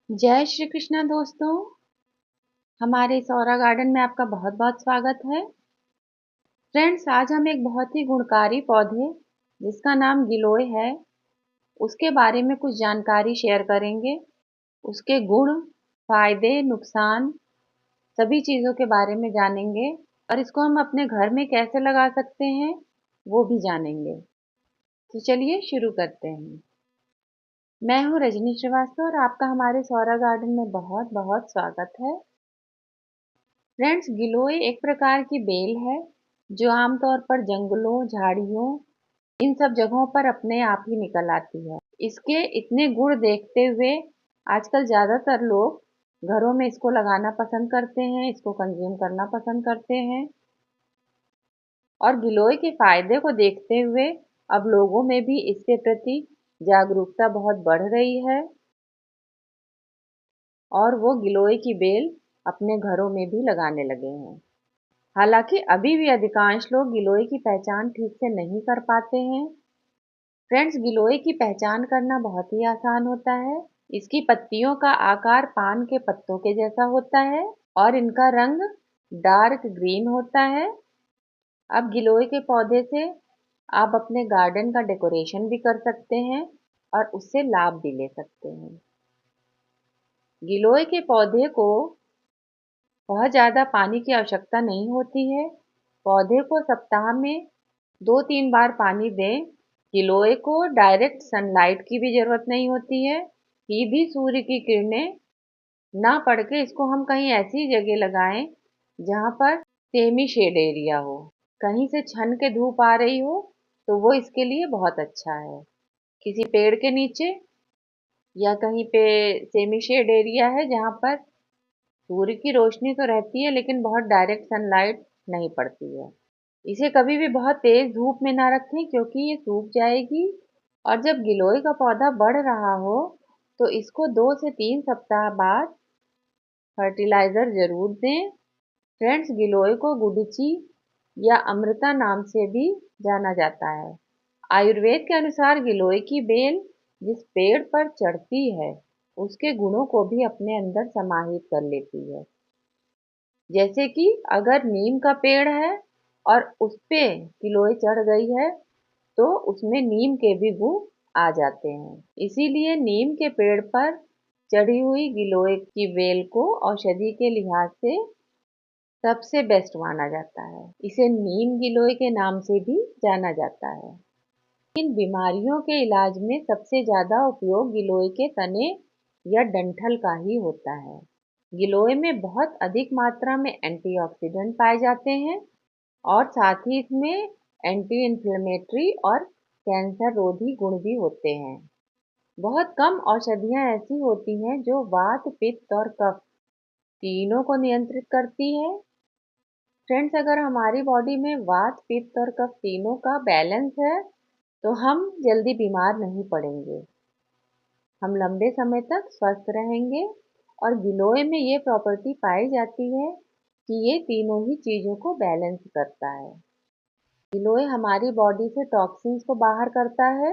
जय श्री कृष्णा दोस्तों। हमारे सौरा गार्डन में आपका बहुत बहुत स्वागत है। फ्रेंड्स, आज हम एक बहुत ही गुणकारी पौधे जिसका नाम गिलोय है उसके बारे में कुछ जानकारी शेयर करेंगे। उसके गुण, फायदे, नुकसान, सभी चीज़ों के बारे में जानेंगे और इसको हम अपने घर में कैसे लगा सकते हैं वो भी जानेंगे। तो चलिए शुरू करते हैं। मैं हूँ रजनी श्रीवास्तव और आपका हमारे सौरा गार्डन में बहुत बहुत स्वागत है। फ्रेंड्स, गिलोय एक प्रकार की बेल है जो आमतौर पर जंगलों, झाड़ियों, इन सब जगहों पर अपने आप ही निकल आती है। इसके इतने गुण देखते हुए आजकल ज़्यादातर लोग घरों में इसको लगाना पसंद करते हैं, इसको कंज्यूम करना पसंद करते हैं। और गिलोय के फायदे को देखते हुए अब लोगों में भी इसके प्रति जागरूकता बहुत बढ़ रही है और वो गिलोय की बेल अपने घरों में भी लगाने लगे हैं। हालांकि अभी भी अधिकांश लोग गिलोय की पहचान ठीक से नहीं कर पाते हैं। फ्रेंड्स, गिलोय की पहचान करना बहुत ही आसान होता है। इसकी पत्तियों का आकार पान के पत्तों के जैसा होता है और इनका रंग डार्क ग्रीन होता है। अब गिलोय के पौधे से आप अपने गार्डन का डेकोरेशन भी कर सकते हैं और उससे लाभ भी ले सकते हैं। गिलोय के पौधे को बहुत ज़्यादा पानी की आवश्यकता नहीं होती है। पौधे को सप्ताह में 2-3 बार पानी दें। गिलोय को डायरेक्ट सनलाइट की भी ज़रूरत नहीं होती है। सीधी सूर्य की किरणें ना पड़ के इसको हम कहीं ऐसी जगह लगाएं जहाँ पर सेमी शेड एरिया हो। कहीं से छन के धूप आ रही हो तो वो इसके लिए बहुत अच्छा है। किसी पेड़ के नीचे या कहीं पे सेमी शेड एरिया है जहाँ पर सूर्य की रोशनी तो रहती है लेकिन बहुत डायरेक्ट सनलाइट नहीं पड़ती है। इसे कभी भी बहुत तेज धूप में ना रखें क्योंकि ये सूख जाएगी। और जब गिलोय का पौधा बढ़ रहा हो तो इसको 2 से 3 सप्ताह बाद फर्टिलाइजर जरूर दें। फ्रेंड्स, गिलोय को गुडुचि या अमृता नाम से भी जाना जाता है। आयुर्वेद के अनुसार गिलोय की बेल जिस पेड़ पर चढ़ती है उसके गुणों को भी अपने अंदर समाहित कर लेती है। जैसे कि अगर नीम का पेड़ है और उस पे गिलोय चढ़ गई है तो उसमें नीम के भी गुण आ जाते हैं। इसीलिए नीम के पेड़ पर चढ़ी हुई गिलोय की बेल को औषधि के लिहाज से सबसे बेस्ट माना जाता है। इसे नीम गिलोय के नाम से भी जाना जाता है। इन बीमारियों के इलाज में सबसे ज्यादा उपयोग गिलोय के तने या डंठल का ही होता है। गिलोय में बहुत अधिक मात्रा में एंटीऑक्सीडेंट पाए जाते हैं और साथ ही इसमें एंटी इन्फ्लेमेटरी और कैंसर रोधी गुण भी होते हैं। बहुत कम औषधियाँ ऐसी होती हैं जो वात, पित्त और कफ तीनों को नियंत्रित करती है। फ्रेंड्स, अगर हमारी बॉडी में वात, पित्त और कफ तीनों का बैलेंस है तो हम जल्दी बीमार नहीं पड़ेंगे। हम लंबे समय तक स्वस्थ रहेंगे और गिलोय में ये प्रॉपर्टी पाई जाती है कि ये तीनों ही चीज़ों को बैलेंस करता है। गिलोय हमारी बॉडी से टॉक्सिन्स को बाहर करता है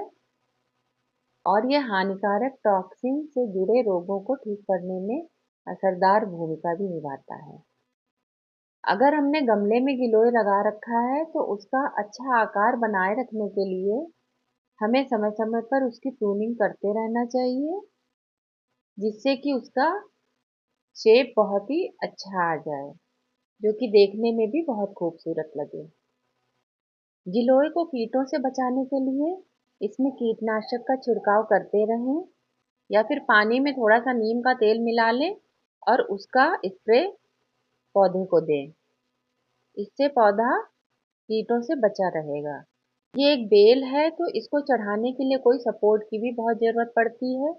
और ये हानिकारक टॉक्सिन से जुड़े रोगों को ठीक करने में असरदार भूमिका भी निभाता है। अगर हमने गमले में गिलोय लगा रखा है तो उसका अच्छा आकार बनाए रखने के लिए हमें समय समय पर उसकी प्रूनिंग करते रहना चाहिए जिससे कि उसका शेप बहुत ही अच्छा आ जाए, जो कि देखने में भी बहुत खूबसूरत लगे। गिलोय को कीटों से बचाने के लिए इसमें कीटनाशक का छिड़काव करते रहें या फिर पानी में थोड़ा सा नीम का तेल मिला लें और उसका स्प्रे पौधे को दें। इससे पौधा कीटों से बचा रहेगा। ये एक बेल है तो इसको चढ़ाने के लिए कोई सपोर्ट की भी बहुत ज़रूरत पड़ती है।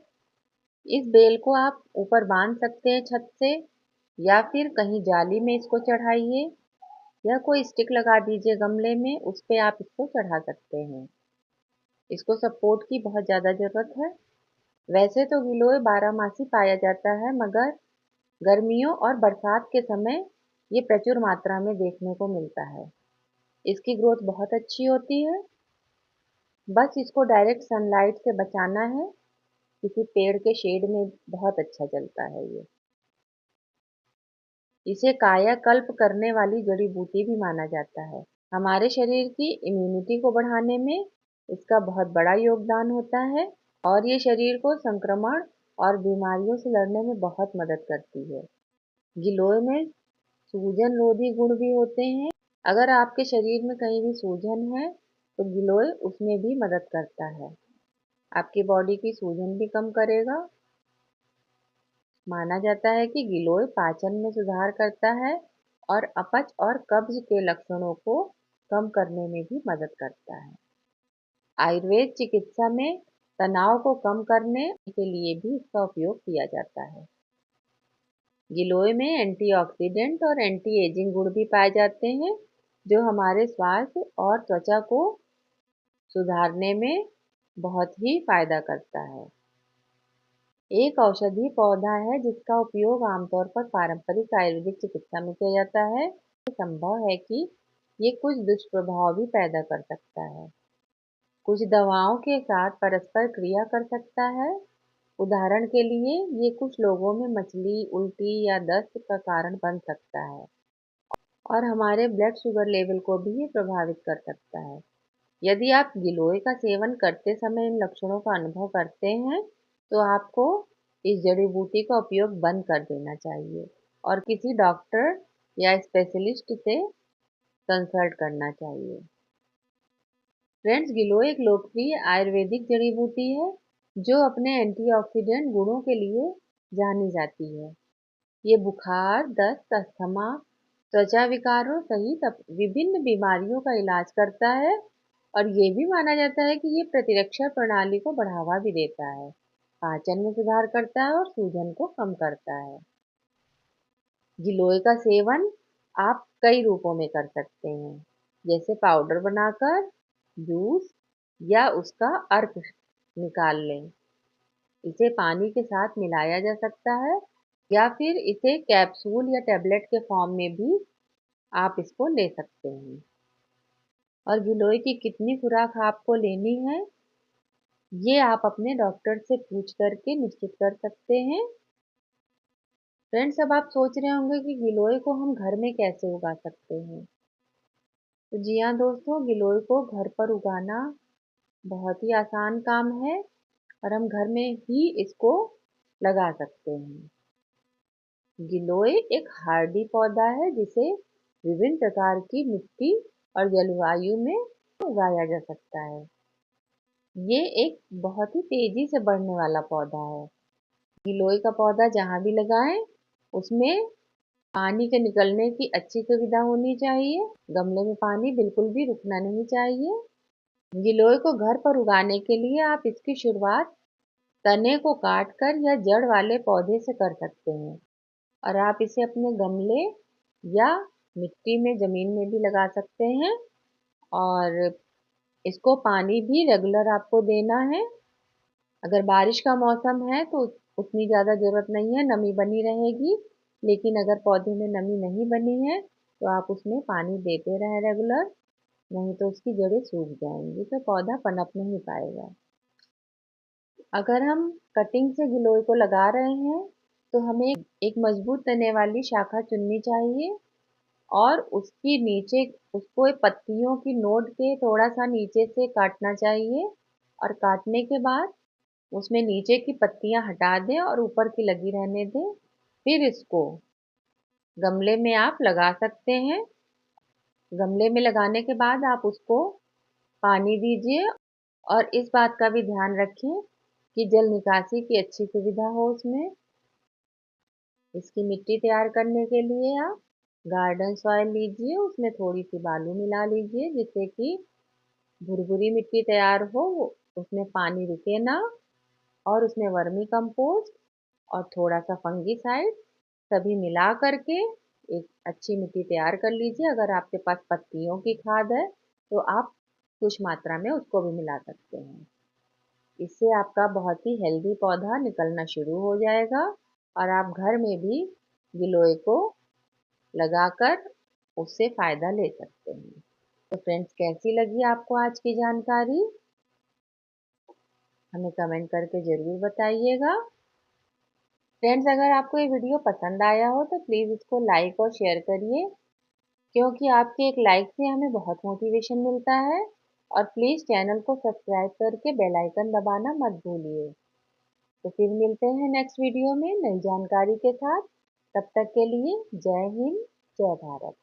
इस बेल को आप ऊपर बांध सकते हैं छत से या फिर कहीं जाली में इसको चढ़ाइए या कोई स्टिक लगा दीजिए गमले में, उस पे आप इसको चढ़ा सकते हैं। इसको सपोर्ट की बहुत ज़्यादा ज़रूरत है। वैसे तो गिलोय बारहमासी पाया जाता है मगर गर्मियों और बरसात के समय ये प्रचुर मात्रा में देखने को मिलता है। इसकी ग्रोथ बहुत अच्छी होती है। बस इसको डायरेक्ट सनलाइट से बचाना है किसी पेड़ के शेड में बहुत अच्छा चलता है ये। इसे कायाकल्प करने वाली जड़ी बूटी भी माना जाता है। हमारे शरीर की इम्यूनिटी को बढ़ाने में इसका बहुत बड़ा योगदान होता है और ये शरीर को संक्रमण और बीमारियों से लड़ने में बहुत मदद करती है। गिलोय में सूजन रोधी गुण भी होते हैं। अगर आपके शरीर में कहीं भी सूजन है तो गिलोय उसमें भी मदद करता है। आपकी बॉडी की सूजन भी कम करेगा। माना जाता है कि गिलोय पाचन में सुधार करता है और अपच और कब्ज के लक्षणों को कम करने में भी मदद करता है। आयुर्वेद चिकित्सा में तनाव को कम करने के लिए भी इसका उपयोग किया जाता है। गिलोय में एंटीऑक्सीडेंट और एंटी एजिंग गुण भी पाए जाते हैं जो हमारे स्वास्थ्य और त्वचा को सुधारने में बहुत ही फायदा करता है। एक औषधीय पौधा है जिसका उपयोग आमतौर पर पारंपरिक आयुर्वेदिक चिकित्सा में किया जाता है। संभव है कि ये कुछ दुष्प्रभाव भी पैदा कर सकता है। कुछ दवाओं के साथ परस्पर क्रिया कर सकता है। उदाहरण के लिए ये कुछ लोगों में मछली, उल्टी या दस्त का कारण बन सकता है और हमारे ब्लड शुगर लेवल को भी ये प्रभावित कर सकता है। यदि आप गिलोय का सेवन करते समय इन लक्षणों का अनुभव करते हैं तो आपको इस जड़ी बूटी का उपयोग बंद कर देना चाहिए और किसी डॉक्टर या स्पेशलिस्ट से कंसल्ट करना चाहिए। फ्रेंड्स, गिलोय एक लोकप्रिय आयुर्वेदिक जड़ी बूटी है जो अपने एंटीऑक्सीडेंट गुणों के लिए जानी जाती है। ये बुखार, दस्त, अस्थमा, त्वचा विकारों सहित विभिन्न बीमारियों का इलाज करता है और ये भी माना जाता है कि ये प्रतिरक्षा प्रणाली को बढ़ावा भी देता है, पाचन में सुधार करता है और सूजन को कम करता है। गिलोय का सेवन आप कई रूपों में कर सकते हैं, जैसे पाउडर बनाकर, जूस या उसका अर्क निकाल लें। इसे पानी के साथ मिलाया जा सकता है या फिर इसे कैप्सूल या टेबलेट के फॉर्म में भी आप इसको ले सकते हैं। और गिलोय की कितनी खुराक आपको लेनी है ये आप अपने डॉक्टर से पूछ करके निश्चित कर सकते हैं। फ्रेंड्स, अब आप सोच रहे होंगे कि गिलोय को हम घर में कैसे उगा सकते हैं। तो जी हाँ दोस्तों, गिलोय को घर पर उगाना बहुत ही आसान काम है और हम घर में ही इसको लगा सकते हैं। गिलोय एक हार्डी पौधा है जिसे विभिन्न प्रकार की मिट्टी और जलवायु में उगाया जा सकता है। ये एक बहुत ही तेजी से बढ़ने वाला पौधा है। गिलोय का पौधा जहाँ भी लगाएं उसमें पानी के निकलने की अच्छी सुविधा होनी चाहिए। गमले में पानी बिल्कुल भी रुकना नहीं चाहिए। गिलोय को घर पर उगाने के लिए आप इसकी शुरुआत तने को काटकर या जड़ वाले पौधे से कर सकते हैं और आप इसे अपने गमले या मिट्टी में जमीन में भी लगा सकते हैं और इसको पानी भी रेगुलर आपको देना है। अगर बारिश का मौसम है तो उतनी ज़्यादा ज़रूरत नहीं है, नमी बनी रहेगी। लेकिन अगर पौधे में नमी नहीं बनी है तो आप उसमें पानी देते रहें रेगुलर, नहीं तो उसकी जड़ें सूख जाएंगी तो पौधा पनप नहीं पाएगा। अगर हम कटिंग से गिलोय को लगा रहे हैं तो हमें एक मजबूत तने वाली शाखा चुननी चाहिए और उसकी नीचे उसको पत्तियों की नोड के थोड़ा सा नीचे से काटना चाहिए और काटने के बाद उसमें नीचे की पत्तियां हटा दें और ऊपर की लगी रहने दें। फिर इसको गमले में आप लगा सकते हैं। गमले में लगाने के बाद आप उसको पानी दीजिए और इस बात का भी ध्यान रखें कि जल निकासी की अच्छी सुविधा हो उसमें। इसकी मिट्टी तैयार करने के लिए आप गार्डन सॉइल लीजिए, उसमें थोड़ी सी बालू मिला लीजिए जिससे कि भुरभुरी मिट्टी तैयार हो, उसमें पानी रुके ना और उसमें वर्मी कंपोस्ट और थोड़ा सा फंगीसाइड सभी मिला करके एक अच्छी मिट्टी तैयार कर लीजिए। अगर आपके पास पत्तियों की खाद है तो आप कुछ मात्रा में उसको भी मिला सकते हैं। इससे आपका बहुत ही हेल्दी पौधा निकलना शुरू हो जाएगा और आप घर में भी गिलोय को लगाकर उससे फायदा ले सकते हैं। तो फ्रेंड्स, कैसी लगी आपको आज की जानकारी? हमें कमेंट करके ज़रूर बताइएगा। फ्रेंड्स, अगर आपको ये वीडियो पसंद आया हो तो प्लीज़ इसको लाइक और शेयर करिए, क्योंकि आपके एक लाइक से हमें बहुत मोटिवेशन मिलता है। और प्लीज़ चैनल को सब्सक्राइब करके बेल आइकन दबाना मत भूलिए। तो फिर मिलते हैं नेक्स्ट वीडियो में नई जानकारी के साथ। तब तक के लिए जय हिंद, जय भारत।